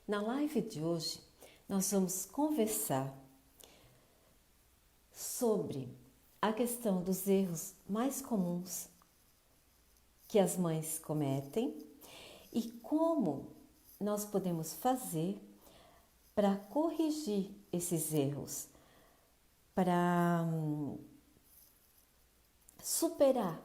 Na live de hoje, nós vamos conversar sobre a questão dos erros mais comuns que as mães cometem e como nós podemos fazer para corrigir esses erros, para superar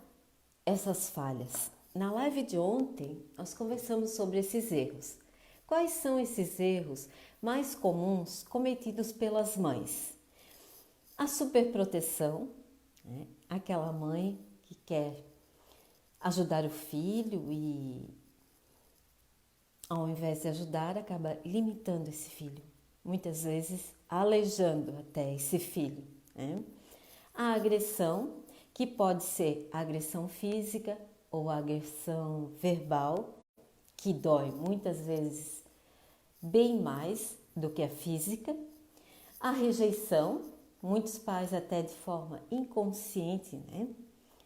essas falhas. Na live de ontem, nós conversamos sobre esses erros. Quais são esses erros mais comuns cometidos pelas mães? A superproteção, né? Aquela mãe que quer ajudar o filho e, ao invés de ajudar, acaba limitando esse filho, muitas vezes aleijando até esse filho, né? A agressão, que pode ser agressão física ou agressão verbal, que dói muitas vezes bem mais do que a física. A rejeição, muitos pais até de forma inconsciente, né,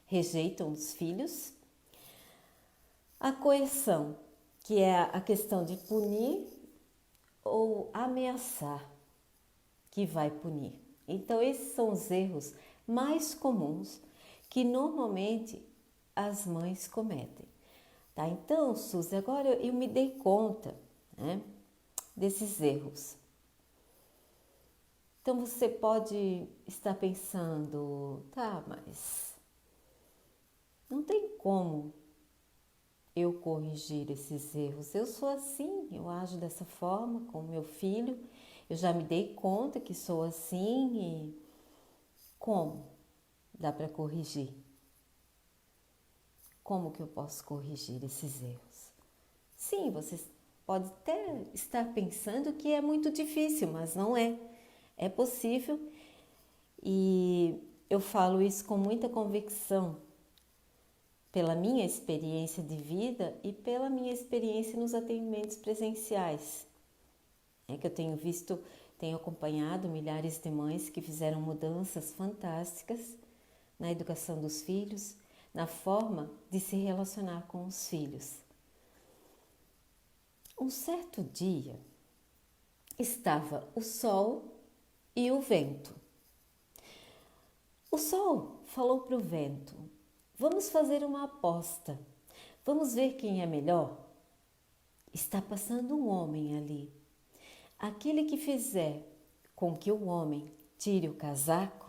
rejeitam os filhos. A coerção, que é a questão de punir ou ameaçar, que vai punir. Então, esses são os erros mais comuns que normalmente as mães cometem. Tá? Então, Suzy, agora eu me dei conta, né, desses erros. Então, você pode estar pensando, tá, mas não tem como eu corrigir esses erros. Eu sou assim, eu ajo dessa forma com o meu filho, eu já me dei conta que sou assim e como dá para corrigir? Como que eu posso corrigir esses erros? Sim, você pode até estar pensando que é muito difícil, mas não é. É possível e eu falo isso com muita convicção pela minha experiência de vida e pela minha experiência nos atendimentos presenciais. É que eu tenho visto, tenho acompanhado milhares de mães que fizeram mudanças fantásticas na educação dos filhos, na forma de se relacionar com os filhos. Um certo dia, estava o sol e o vento. O sol falou para o vento: vamos fazer uma aposta, vamos ver quem é melhor. Está passando um homem ali. Aquele que fizer com que o homem tire o casaco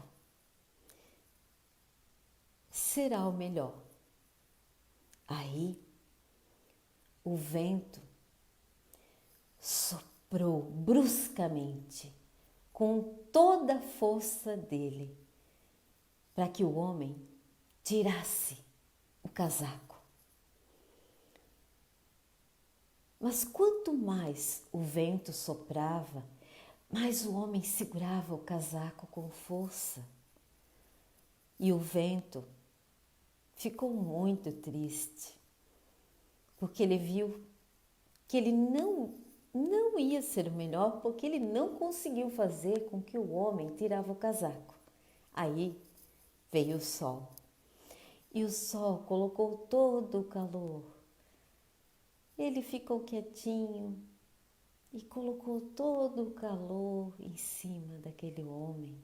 será o melhor. Aí o vento soprou bruscamente, com toda a força dele, para que o homem tirasse o casaco. Mas quanto mais o vento soprava, mais o homem segurava o casaco com força. E o vento ficou muito triste, porque ele viu que ele não ia ser o melhor, porque ele não conseguiu fazer com que o homem tirava o casaco. Aí veio o sol, e o sol colocou todo o calor. Ele ficou quietinho e colocou todo o calor em cima daquele homem.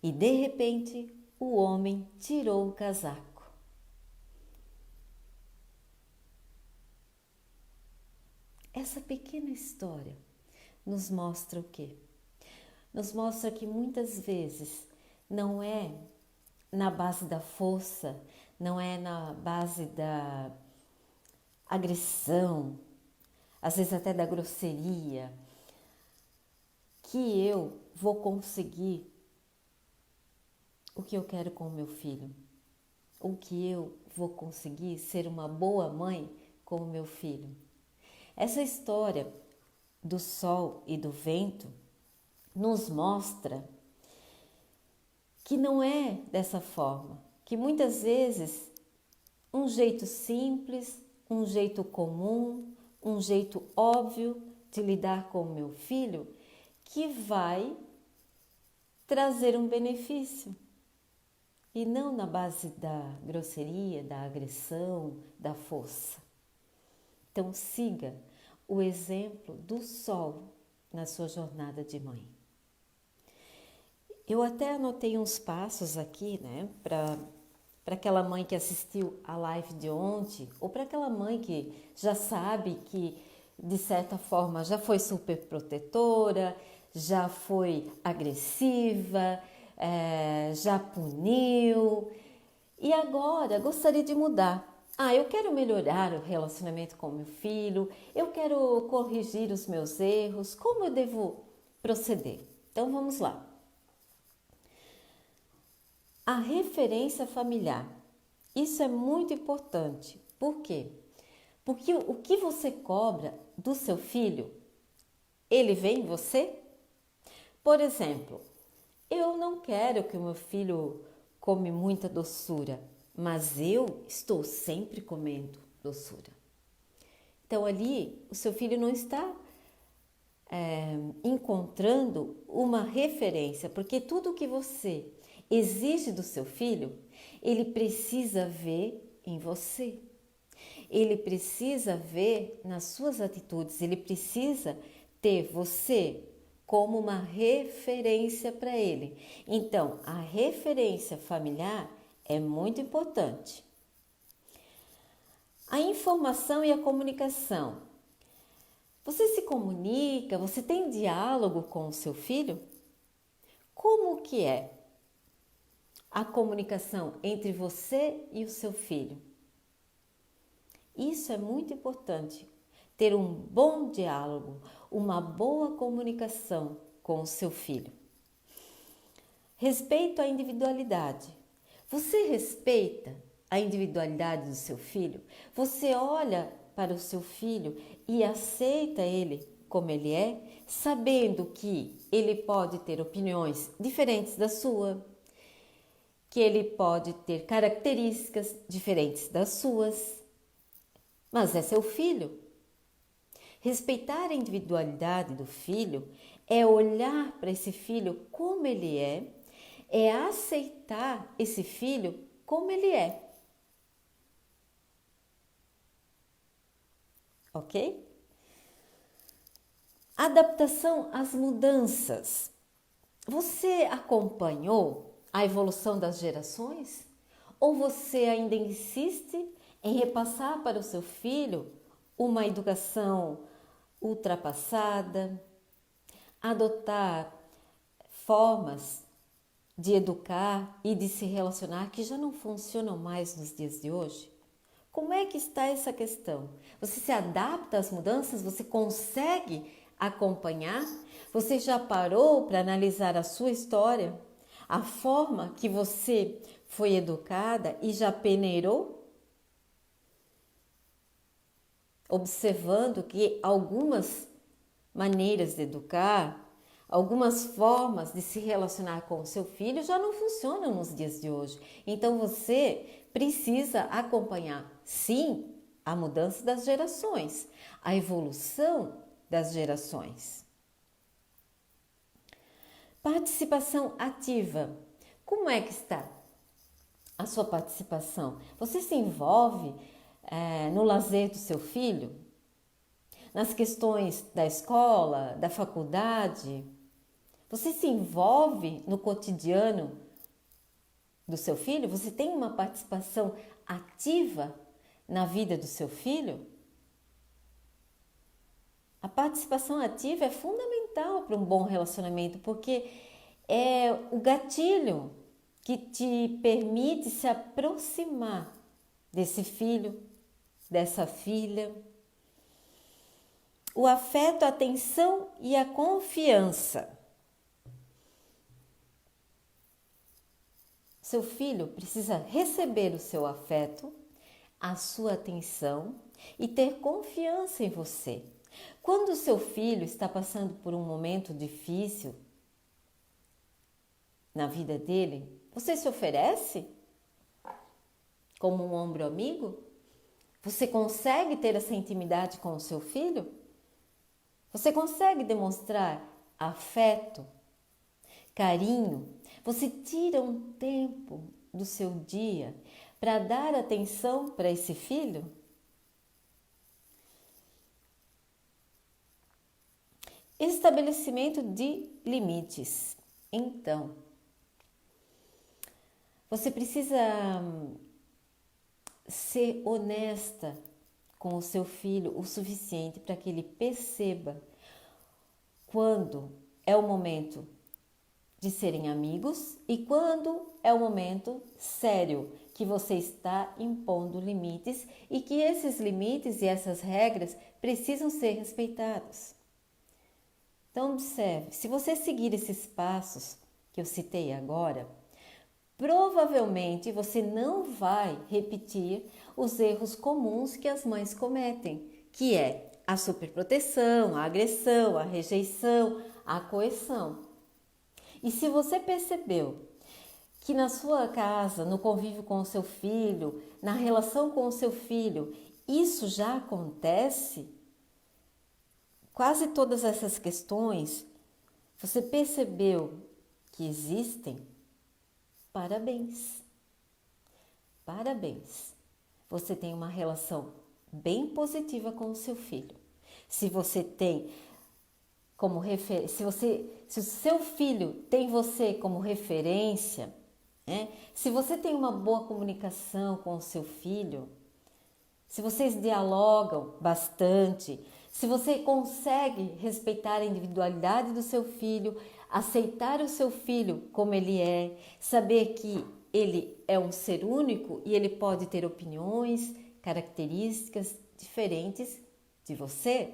E de repente o homem tirou o casaco. Essa pequena história nos mostra o quê? Nos mostra que muitas vezes não é na base da força, não é na base da agressão, às vezes até da grosseria, que eu vou conseguir o que eu quero com o meu filho, o que eu vou conseguir ser uma boa mãe com o meu filho. Essa história do sol e do vento nos mostra que não é dessa forma, que muitas vezes um jeito simples, um jeito comum, um jeito óbvio de lidar com o meu filho que vai trazer um benefício. E não na base da grosseria, da agressão, da força. Então siga o exemplo do sol na sua jornada de mãe. Eu até anotei uns passos aqui, né, para aquela mãe que assistiu a live de ontem, ou para aquela mãe que já sabe que, de certa forma, já foi super protetora, já foi agressiva, já puniu, e agora gostaria de mudar. Eu quero melhorar o relacionamento com meu filho, eu quero corrigir os meus erros, como eu devo proceder? Então vamos lá. A referência familiar. Isso é muito importante. Por quê? Porque o que você cobra do seu filho, ele vê em você? Por exemplo, eu não quero que o meu filho come muita doçura, mas eu estou sempre comendo doçura. Então ali o seu filho não está encontrando uma referência, porque tudo que você exige do seu filho, ele precisa ver em você. Ele precisa ver nas suas atitudes, ele precisa ter você como uma referência para ele. Então, a referência familiar é muito importante. A informação e a comunicação. Você se comunica, você tem diálogo com o seu filho? Como que é a comunicação entre você e o seu filho? Isso é muito importante, ter um bom diálogo, uma boa comunicação com o seu filho. Respeito à individualidade. Você respeita a individualidade do seu filho? Você olha para o seu filho e aceita ele como ele é, sabendo que ele pode ter opiniões diferentes da sua, que ele pode ter características diferentes das suas, mas é seu filho. Respeitar a individualidade do filho é olhar para esse filho como ele é aceitar esse filho como ele é. Ok? Adaptação às mudanças. Você acompanhou a evolução das gerações? Ou você ainda insiste em repassar para o seu filho uma educação ultrapassada, adotar formas de educar e de se relacionar que já não funcionam mais nos dias de hoje? Como é que está essa questão? Você se adapta às mudanças? Você consegue acompanhar? Você já parou para analisar a sua história? A forma que você foi educada e já peneirou? Observando que algumas maneiras de educar, algumas formas de se relacionar com o seu filho já não funcionam nos dias de hoje. Então você precisa acompanhar, sim, a mudança das gerações, a evolução das gerações. Participação ativa. Como é que está a sua participação? Você se envolve no lazer do seu filho? Nas questões da escola, da faculdade? Você se envolve no cotidiano do seu filho? Você tem uma participação ativa na vida do seu filho? A participação ativa é fundamental para um bom relacionamento, porque é o gatilho que te permite se aproximar desse filho, dessa filha. O afeto, a atenção e a confiança. Seu filho precisa receber o seu afeto, a sua atenção e ter confiança em você. Quando o seu filho está passando por um momento difícil na vida dele, você se oferece como um ombro amigo? Você consegue ter essa intimidade com o seu filho? Você consegue demonstrar afeto, carinho? Você tira um tempo do seu dia para dar atenção para esse filho? Estabelecimento de limites. Então, você precisa ser honesta com o seu filho o suficiente para que ele perceba quando é o momento de serem amigos e quando é o momento sério que você está impondo limites e que esses limites e essas regras precisam ser respeitados. Então, observe, se você seguir esses passos que eu citei agora, provavelmente você não vai repetir os erros comuns que as mães cometem, que é a superproteção, a agressão, a rejeição, a coerção. E se você percebeu que na sua casa, no convívio com o seu filho, na relação com o seu filho, isso já acontece, quase todas essas questões, você percebeu que existem, parabéns. Parabéns. Você tem uma relação bem positiva com o seu filho. Se você tem como referência, se o seu filho tem você como referência, né? Se você tem uma boa comunicação com o seu filho, se vocês dialogam bastante, se você consegue respeitar a individualidade do seu filho, aceitar o seu filho como ele é, saber que ele é um ser único e ele pode ter opiniões, características diferentes de você.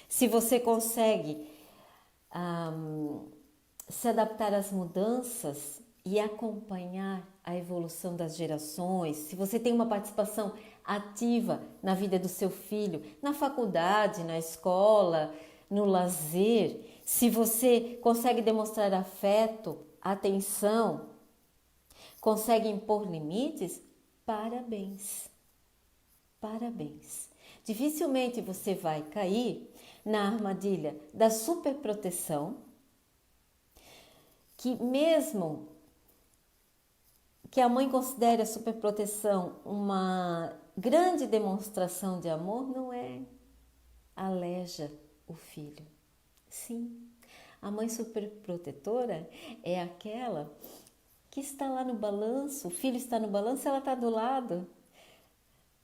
Se você consegue se adaptar às mudanças e acompanhar a evolução das gerações, se você tem uma participação ativa na vida do seu filho, na faculdade, na escola, no lazer, se você consegue demonstrar afeto, atenção, consegue impor limites, parabéns. Parabéns. Dificilmente você vai cair na armadilha da superproteção, que mesmo que a mãe considere a superproteção uma grande demonstração de amor, não é. Aleja o filho. Sim, a mãe superprotetora é aquela que está lá no balanço, o filho está no balanço, ela está do lado.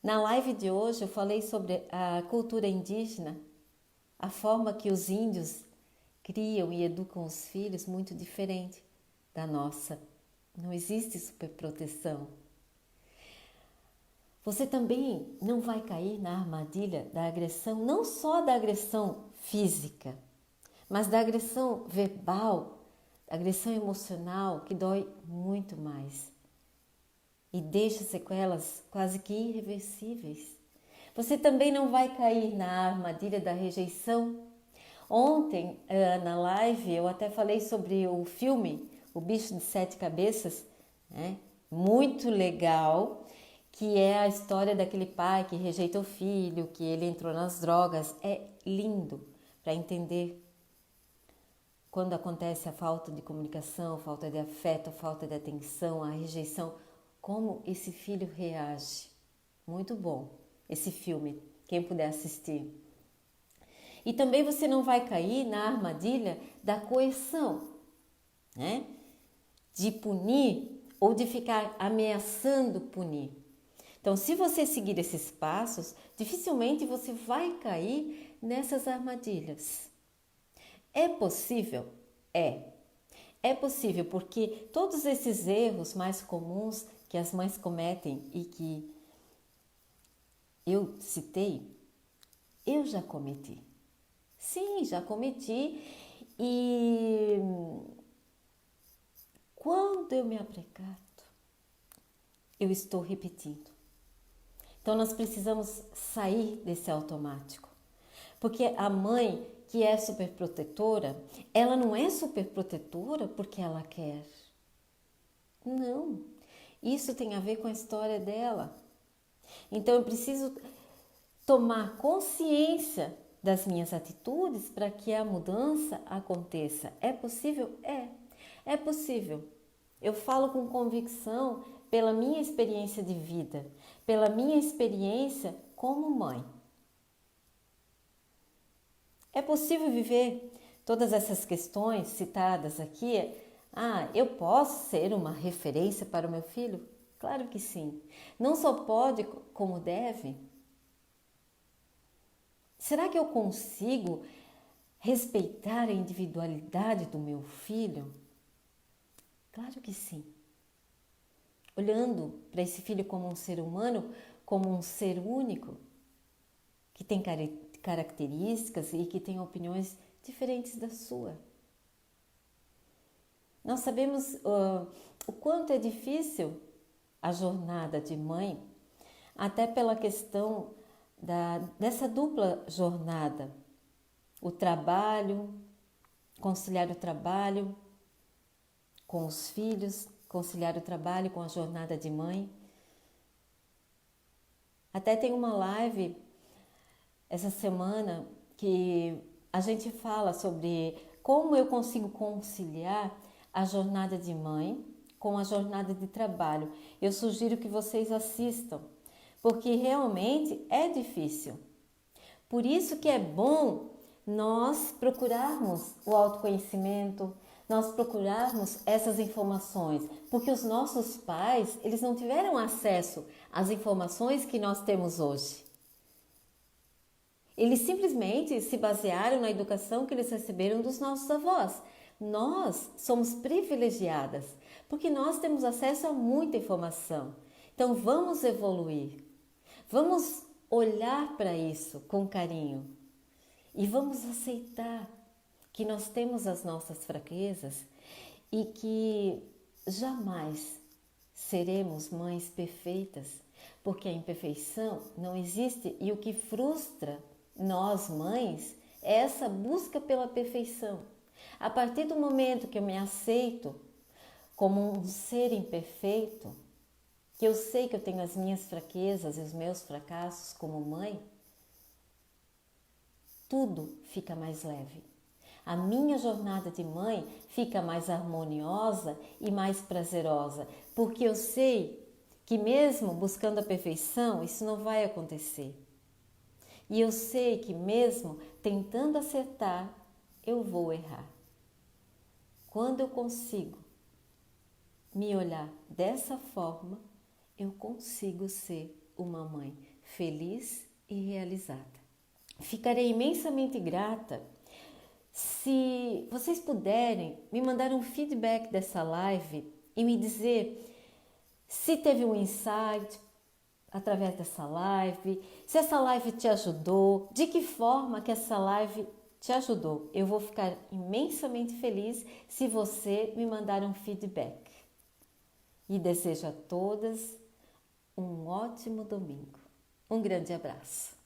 Na live de hoje eu falei sobre a cultura indígena, a forma que os índios criam e educam os filhos muito diferente da nossa. Não existe superproteção. Você também não vai cair na armadilha da agressão, não só da agressão física, mas da agressão verbal, da agressão emocional, que dói muito mais e deixa sequelas quase que irreversíveis. Você também não vai cair na armadilha da rejeição. Ontem, na live, eu até falei sobre o filme O Bicho de Sete Cabeças, né? Muito legal, que é a história daquele pai que rejeita o filho, que ele entrou nas drogas. É lindo para entender quando acontece a falta de comunicação, a falta de afeto, a falta de atenção, a rejeição, como esse filho reage. Muito bom esse filme, quem puder assistir. E também você não vai cair na armadilha da coerção, né? De punir ou de ficar ameaçando punir. Então, se você seguir esses passos, dificilmente você vai cair nessas armadilhas. É possível? É. É possível porque todos esses erros mais comuns que as mães cometem e que eu citei, eu já cometi. Sim, já cometi e quando eu me aprecato, eu estou repetindo. Então nós precisamos sair desse automático, porque a mãe que é superprotetora, ela não é superprotetora porque ela quer. Não, isso tem a ver com a história dela. Então eu preciso tomar consciência das minhas atitudes para que a mudança aconteça. É possível? É possível. Eu falo com convicção pela minha experiência de vida, pela minha experiência como mãe. É possível viver todas essas questões citadas aqui, eu posso ser uma referência para o meu filho? Claro que sim. Não só pode, como deve. Será que eu consigo respeitar a individualidade do meu filho? Claro que sim. Olhando para esse filho como um ser humano, como um ser único, que tem características e que tem opiniões diferentes da sua. Nós sabemos o quanto é difícil a jornada de mãe, até pela questão dessa dupla jornada, o trabalho, conciliar o trabalho com os filhos, conciliar o trabalho com a jornada de mãe. Até tem uma live essa semana que a gente fala sobre como eu consigo conciliar a jornada de mãe com a jornada de trabalho. Eu sugiro que vocês assistam, porque realmente é difícil. Por isso que é bom nós procurarmos o autoconhecimento, nós procurarmos essas informações, porque os nossos pais, eles não tiveram acesso às informações que nós temos hoje. Eles simplesmente se basearam na educação que eles receberam dos nossos avós. Nós somos privilegiadas, porque nós temos acesso a muita informação. Então vamos evoluir, vamos olhar para isso com carinho e vamos aceitar que nós temos as nossas fraquezas e que jamais seremos mães perfeitas, porque a imperfeição não existe e o que frustra nós mães é essa busca pela perfeição. A partir do momento que eu me aceito como um ser imperfeito, que eu sei que eu tenho as minhas fraquezas e os meus fracassos como mãe, tudo fica mais leve. A minha jornada de mãe fica mais harmoniosa e mais prazerosa, porque eu sei que mesmo buscando a perfeição, isso não vai acontecer. E eu sei que mesmo tentando acertar, eu vou errar. Quando eu consigo me olhar dessa forma, eu consigo ser uma mãe feliz e realizada. Ficarei imensamente grata se vocês puderem me mandar um feedback dessa live e me dizer se teve um insight através dessa live, se essa live te ajudou, de que forma que essa live te ajudou. Eu vou ficar imensamente feliz se você me mandar um feedback. E desejo a todas um ótimo domingo. Um grande abraço.